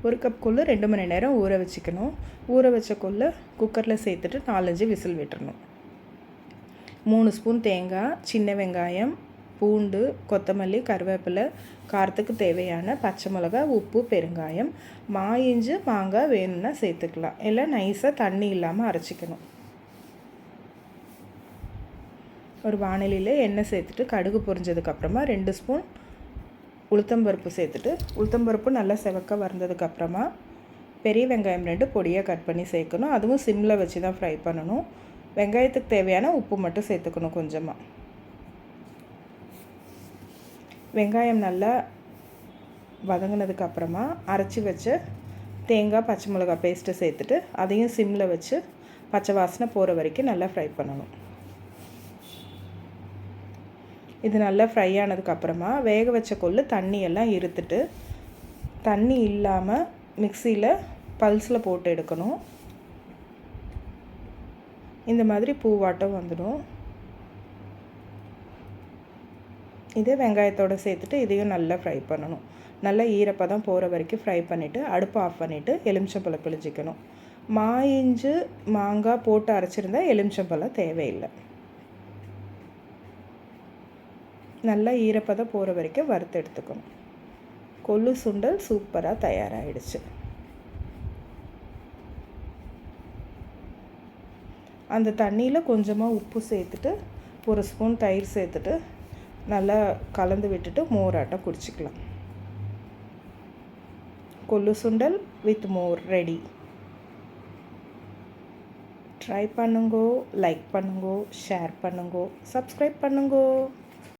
ஒரு கப் கொள்ளு 2 மணி நேரம் ஊற வச்சுக்கணும். ஊற வச்ச கொள்ளை குக்கரில் சேர்த்துட்டு 4-5 விசில் விட்டுறணும். 3 ஸ்பூன் தேங்காய், சின்ன வெங்காயம், பூண்டு, கொத்தமல்லி, கருவேப்பிலை, காரத்துக்கு தேவையான பச்சை மிளகா, உப்பு, பெருங்காயம், இஞ்சி, மாங்காய் வேணும்னா சேர்த்துக்கலாம். எல்லாம் நைஸாக தண்ணி இல்லாமல் அரைச்சிக்கணும். ஒரு வாணலியில் எண்ணெய் சேர்த்துட்டு கடுகு பொரிஞ்சதுக்கப்புறமா 2 ஸ்பூன் உளுத்தம்பருப்பு சேர்த்துட்டு, உளுத்தம்பருப்பு நல்லா செவக்க வந்ததுக்கப்புறமா பெரிய வெங்காயம் 2 பொடியாக கட் பண்ணி சேர்க்கணும். அதுவும் சிம்மில் வச்சு தான் ஃப்ரை பண்ணணும். வெங்காயத்துக்கு தேவையான உப்பு மட்டும் சேர்த்துக்கணும் கொஞ்சமாக. வெங்காயம் நல்லா வதங்கினதுக்கப்புறமா அரைச்சி வச்ச தேங்காய், பச்சை மிளகாய் பேஸ்ட்டை சேர்த்துட்டு அதையும் சிம்மில் வச்சு பச்சை வாசனை போகிற வரைக்கும் நல்லா ஃப்ரை பண்ணணும். இது நல்லா ஃப்ரை ஆனதுக்கப்புறமா வேக வச்ச கொள்ளு தண்ணியெல்லாம் இருத்துட்டு, தண்ணி இல்லாமல் மிக்சியில் பல்ஸில் போட்டு எடுக்கணும். இந்த மாதிரி பூவாட்டம் வந்துடும். இதே வெங்காயத்தோடு சேர்த்துட்டு இதையும் நல்லா ஃப்ரை பண்ணணும். நல்லா ஈரப்பதம் போகிற வரைக்கும் ஃப்ரை பண்ணிவிட்டு அடுப்பு ஆஃப் பண்ணிவிட்டு எலுமிச்சம்பழம் பிழிஞ்சிக்கணும். இஞ்சி, மாங்காய் போட்டு அரைச்சிருந்தா எலுமிச்சம்பழம் தேவையில்லை. நல்லா ஈரப்பதம் போகிற வரைக்கும் வறுத்து எடுத்துக்கணும். கொள்ளு சுண்டல் சூப்பராக தயாராகிடுச்சு. அந்த தண்ணியில் கொஞ்சமாக உப்பு சேர்த்துட்டு 1 ஸ்பூன் தயிர் சேர்த்துட்டு நல்லா கலந்து விட்டுட்டு மோராட்டம் குடிச்சிக்கலாம். கொள்ளு சுண்டல் வித் மோர் ரெடி. ட்ரை பண்ணுங்கோ, லைக் பண்ணுங்கோ, ஷேர் பண்ணுங்கோ, சப்ஸ்கிரைப் பண்ணுங்கோ.